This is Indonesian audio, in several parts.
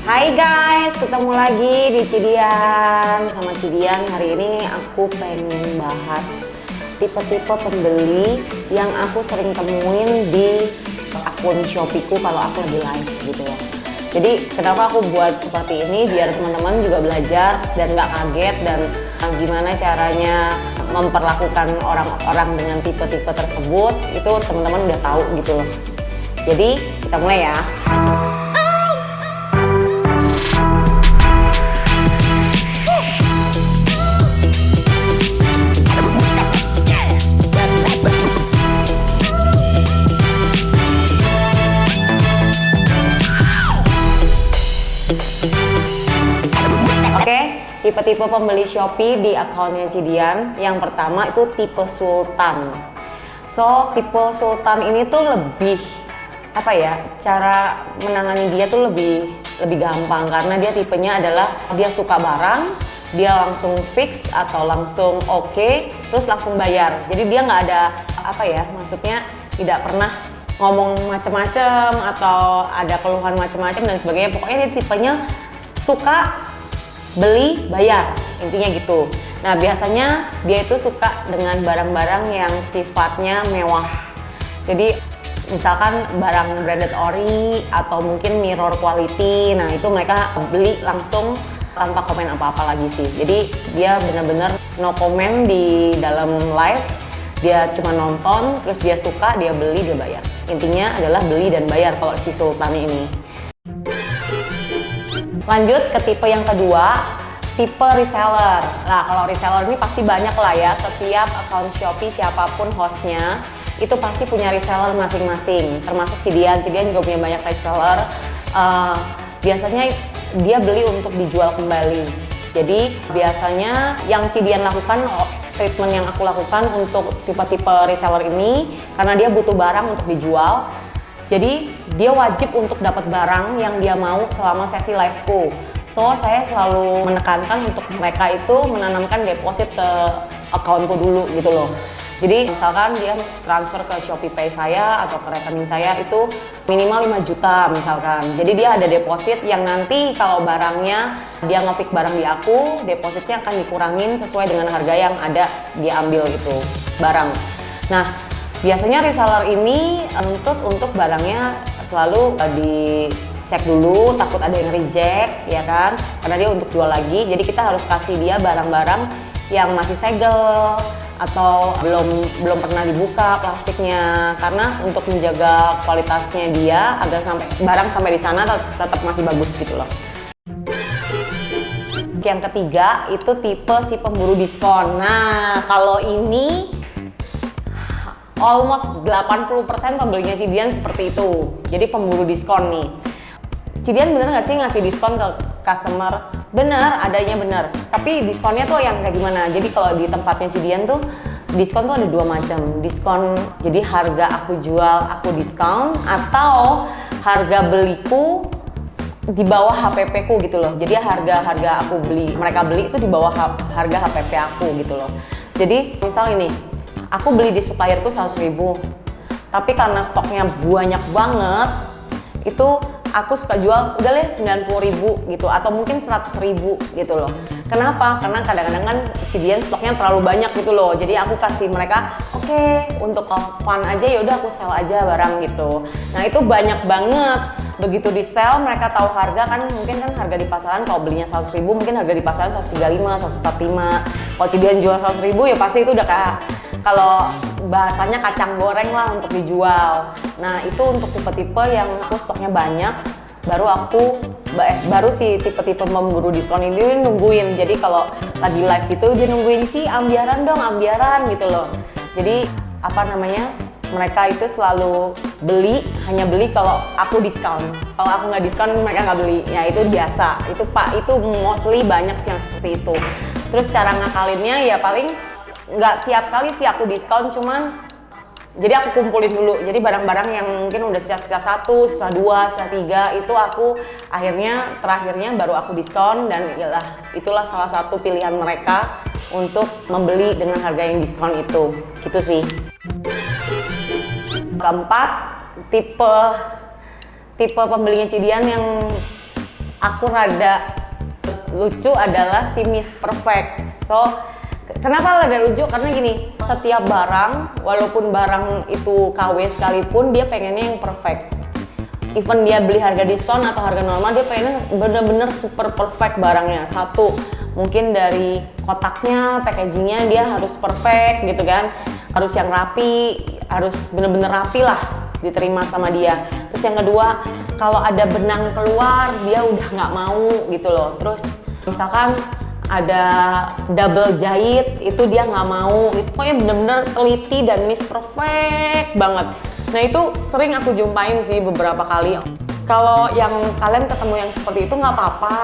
Hai guys, ketemu lagi di Cidian sama Cidian. Hari ini aku pengen bahas tipe-tipe pembeli yang aku sering temuin di akun Shopee-ku kalau aku lagi live gitu ya. Jadi kenapa aku buat seperti ini, biar teman-teman juga belajar dan nggak kaget, dan gimana caranya memperlakukan orang-orang dengan tipe-tipe tersebut, itu teman-teman udah tahu gitu loh. Jadi kita mulai ya. Oke, tipe-tipe pembeli Shopee di akunnya Cidian. Yang pertama itu tipe Sultan. So, tipe Sultan ini tuh lebih cara menangani dia tuh lebih gampang, karena dia tipenya adalah dia suka barang, dia langsung fix atau langsung oke, terus langsung bayar. Jadi dia nggak ada maksudnya tidak pernah ngomong macem-macem atau ada keluhan macem-macem dan sebagainya. Pokoknya dia tipenya suka beli, bayar, intinya gitu. Nah, biasanya dia itu suka dengan barang-barang yang sifatnya mewah. Jadi misalkan barang branded ori atau mungkin mirror quality, nah itu mereka beli langsung tanpa komen apa-apa lagi sih. Jadi dia benar-benar no comment di dalam live, dia cuma nonton, terus dia suka, dia beli, dia bayar. Intinya adalah beli dan bayar kalau si Sultan ini. Lanjut ke tipe yang kedua, tipe reseller. Nah, kalau reseller ini pasti banyak lah ya, setiap akun Shopee siapapun hostnya itu pasti punya reseller masing-masing, termasuk Cidian juga punya banyak reseller. Biasanya dia beli untuk dijual kembali. Jadi biasanya yang Cidian lakukan, treatment yang aku lakukan untuk tipe-tipe reseller ini, karena dia butuh barang untuk dijual, jadi dia wajib untuk dapat barang yang dia mau selama sesi live-ku. So, saya selalu menekankan untuk mereka itu menanamkan deposit ke akunku dulu gitu loh. Jadi misalkan dia transfer ke Shopee Pay saya atau ke rekening saya itu minimal 5 juta misalkan. Jadi dia ada deposit yang nanti kalau barangnya dia nge-fix barang di aku, depositnya akan dikurangin sesuai dengan harga yang ada dia ambil gitu barang. Nah, biasanya reseller ini untuk barangnya selalu dicek dulu, takut ada yang reject ya kan, karena dia untuk jual lagi. Jadi kita harus kasih dia barang-barang yang masih segel atau belum pernah dibuka plastiknya, karena untuk menjaga kualitasnya dia agar barang sampai di sana tetap masih bagus gitu loh. Yang ketiga itu tipe si pemburu diskon. Nah, kalau ini almost 80% pembelinya Cidian seperti itu. Jadi pemburu diskon nih. Cidian bener nggak sih ngasih diskon ke customer? Bener, adanya bener. Tapi diskonnya tuh yang kayak gimana? Jadi kalau di tempatnya Cidian tuh diskon tuh ada dua macam. Diskon jadi harga aku jual aku diskon, atau harga beliku di bawah HPP ku gitu loh. Jadi harga aku beli, mereka beli itu di bawah harga HPP aku gitu loh. Jadi misal ini, aku beli di supplierku 100.000, tapi karena stoknya banyak banget, itu aku suka jual udah deh 90.000 gitu, atau mungkin 100.000 gitu loh. Kenapa? Karena kadang-kadang kan Cidian stoknya terlalu banyak gitu loh. Jadi aku kasih mereka, oke, untuk fun aja ya udah aku sell aja barang gitu. Nah, itu banyak banget. Begitu di sell, mereka tahu harga kan, mungkin kan harga di pasaran kalau belinya 100.000 mungkin harga di pasaran 135, 145. Kalau Cidian jual 100.000 ya pasti itu udah kayak, kalau bahasanya kacang goreng lah untuk dijual. Nah, itu untuk tipe-tipe yang aku stoknya banyak, baru si tipe-tipe pemburu diskon ini nungguin. Jadi kalau lagi live gitu dia nungguin sih, ambiaran dong, ambiaran gitu loh. Jadi mereka itu selalu hanya beli kalau aku diskon. Kalau aku nggak diskon mereka nggak beli. Ya itu biasa. Itu mostly banyak sih yang seperti itu. Terus cara ngakalinnya ya paling nggak tiap kali sih aku diskon, cuman jadi aku kumpulin dulu. Jadi barang-barang yang mungkin udah sisa 1, sisa 2, sisa 3 itu aku terakhirnya baru aku diskon, dan itulah salah satu pilihan mereka untuk membeli dengan harga yang diskon itu. Gitu sih. Keempat, tipe pembelinya Cidian yang aku rada lucu adalah si Miss Perfect. So kenapa rada lucu? Karena gini, setiap barang, walaupun barang itu KW sekalipun, dia pengennya yang perfect. Even dia beli harga diskon atau harga normal, dia pengennya bener-bener super perfect barangnya. Satu, mungkin dari kotaknya, packagingnya dia harus perfect gitu kan, harus yang rapi, harus bener-bener rapi lah diterima sama dia. Terus yang kedua, kalau ada benang keluar dia udah nggak mau gitu loh. Terus misalkan ada double jahit itu dia nggak mau. Itu pokoknya bener-bener teliti dan Miss Perfect banget. Nah itu sering aku jumpain sih beberapa kali. Kalau yang kalian ketemu yang seperti itu nggak apa-apa,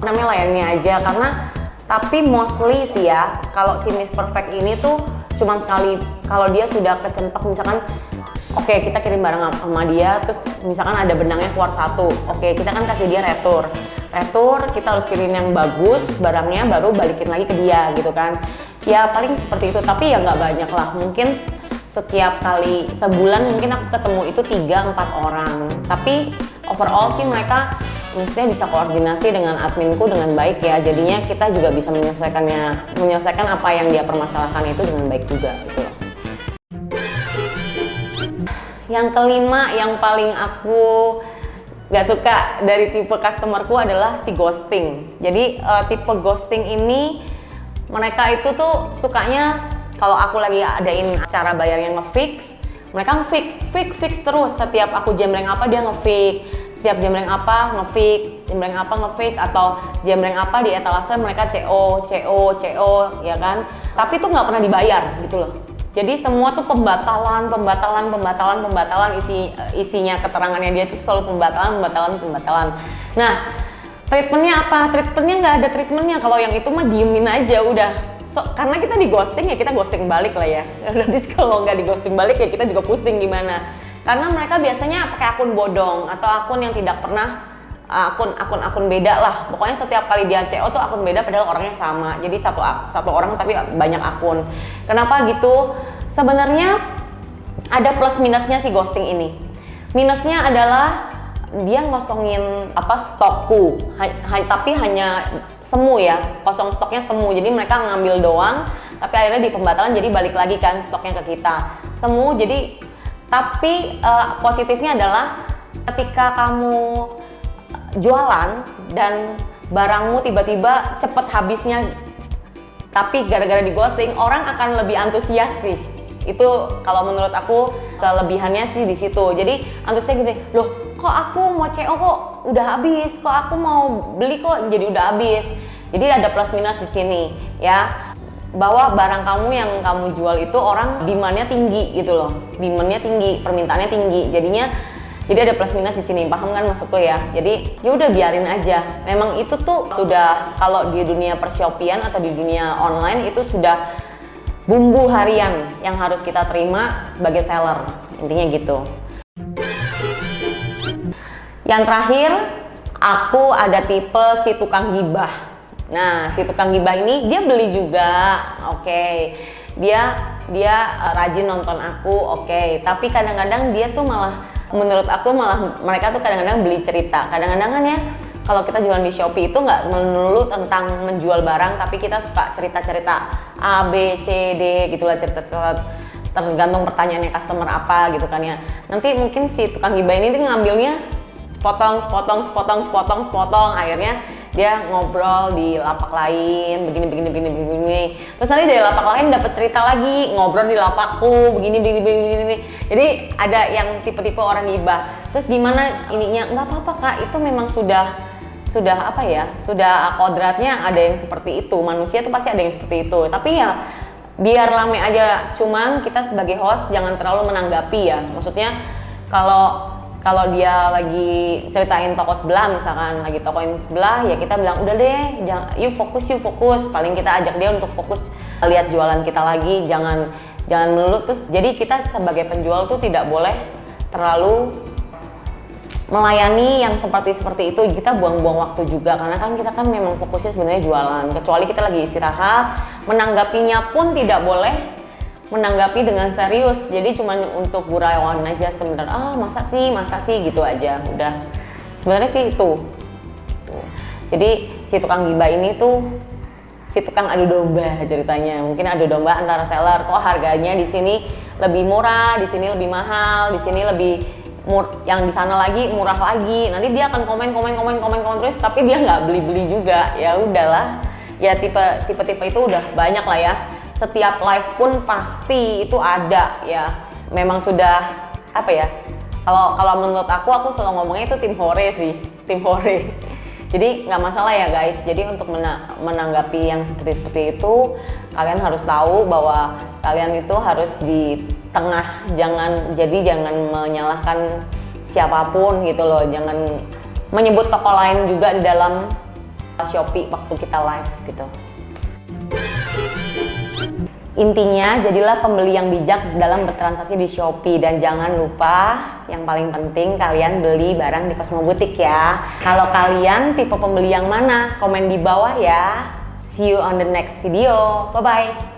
namanya layani aja. Karena tapi mostly sih ya, kalau si Miss Perfect ini tuh cuman sekali. Kalau dia sudah kecentok misalkan, oke, kita kirim barang sama dia, terus misalkan ada benangnya keluar satu, oke, kita kan kasih dia retur, kita harus kirim yang bagus barangnya, baru balikin lagi ke dia gitu kan. Ya paling seperti itu, tapi ya nggak banyak lah, mungkin setiap kali sebulan mungkin aku ketemu itu 3-4 orang. Tapi overall sih mereka mestinya bisa koordinasi dengan adminku dengan baik ya, jadinya kita juga bisa menyelesaikan apa yang dia permasalahkan itu dengan baik juga gitu loh. Yang kelima yang paling aku gak suka dari tipe customerku adalah si ghosting. Jadi tipe ghosting ini mereka itu tuh sukanya kalau aku lagi adain acara bayar yang nge-fix, mereka nge-fix terus. Setiap aku jembreng apa dia nge-fix, setiap jembreng apa nge-fix, atau jembreng apa di etalase mereka CO ya kan. Tapi tuh nggak pernah dibayar gitu loh. Jadi semua tuh pembatalan, isinya keterangannya dia tuh selalu pembatalan. Nah, treatmentnya apa? Treatmentnya nggak ada treatmentnya. Kalau yang itu mah diemin aja udah. Karena kita di ghosting ya kita ghosting balik lah ya. Jadi kalau nggak di ghosting balik ya kita juga pusing gimana. Karena mereka biasanya pakai akun bodong atau akun yang tidak pernah akun beda lah. Pokoknya setiap kali dia CO tuh akun beda padahal orangnya sama. Jadi satu orang tapi banyak akun. Kenapa gitu? Sebenarnya ada plus minusnya si ghosting ini. Minusnya adalah dia ngosongin stokku, tapi hanya semu ya, kosong stoknya semu. Jadi mereka ngambil doang, tapi akhirnya di pembatalan jadi balik lagi kan stoknya ke kita. Semu jadi, tapi positifnya adalah ketika kamu jualan dan barangmu tiba-tiba cepet habisnya, tapi gara-gara di ghosting orang akan lebih antusias sih. Itu kalau menurut aku kelebihannya sih di situ. Jadi antusiasnya gini, loh kok aku mau CO kok udah habis, kok aku mau beli kok jadi udah habis. Jadi ada plus minus di sini ya, bahwa barang kamu yang kamu jual itu orang demand-nya tinggi gitu loh, demand-nya tinggi, permintaannya tinggi, jadinya jadi ada plus minus di sini, paham kan maksudku ya? Jadi ya udah biarin aja. Memang itu tuh sudah, kalau di dunia pershoppian atau di dunia online itu sudah bumbu harian yang harus kita terima sebagai seller, intinya gitu. Yang terakhir, aku ada tipe si tukang gibah. Nah, si tukang gibah ini dia beli juga, oke. Dia rajin nonton aku, oke. Tapi kadang-kadang dia tuh malah, menurut aku malah mereka tuh kadang-kadang beli cerita. Kadang-kadang kan ya, kalau kita jualan di Shopee itu nggak melulu tentang menjual barang, tapi kita suka cerita-cerita A, B, C, D gitulah, cerita tergantung pertanyaannya customer apa gitu kan ya. Nanti mungkin si tukang gibah ini ngambilnya sepotong, akhirnya dia ngobrol di lapak lain begini. Terus nanti dari lapak lain dapat cerita lagi, ngobrol di lapakku begini. Jadi ada yang tipe-tipe orang gibah. Terus gimana ininya? Nggak apa-apa Kak, itu memang sudah apa ya? Sudah kodratnya ada yang seperti itu. Manusia tuh pasti ada yang seperti itu. Tapi ya biar rame aja. Cuman kita sebagai host jangan terlalu menanggapi ya. Maksudnya kalau dia lagi ceritain toko sebelah, misalkan lagi tokoin sebelah, ya kita bilang udah deh, yuk fokus. Paling kita ajak dia untuk fokus lihat jualan kita lagi, jangan melulu. Terus jadi kita sebagai penjual tuh tidak boleh terlalu melayani yang seperti itu. Kita buang-buang waktu juga, karena kan kita kan memang fokusnya sebenarnya jualan. Kecuali kita lagi istirahat, menanggapinya pun tidak boleh menanggapi dengan serius, jadi cuma untuk gurauan aja sebenarnya. Masa sih gitu aja, udah. Sebenarnya sih itu Jadi si tukang gibah ini tuh si tukang adu domba ceritanya. Mungkin adu domba antara seller, kok harganya di sini lebih murah, di sini lebih mahal, di sini lebih yang di sana lagi murah lagi. Nanti dia akan komen terus, tapi dia nggak beli juga. Ya udahlah. Ya tipe itu udah banyak lah ya. Setiap live pun pasti itu ada ya. Memang sudah apa ya? Kalau menurut aku selalu ngomongnya itu tim hore sih, tim hore. Jadi nggak masalah ya guys. Jadi untuk menanggapi yang seperti itu, kalian harus tahu bahwa kalian itu harus di tengah, jangan menyalahkan siapapun gitu loh. Jangan menyebut toko lain juga di dalam Shopee waktu kita live gitu. Intinya, jadilah pembeli yang bijak dalam bertransaksi di Shopee dan jangan lupa yang paling penting kalian beli barang di Cosmo Boutique ya. Kalau kalian tipe pembeli yang mana? Komen di bawah ya. See you on the next video. Bye bye.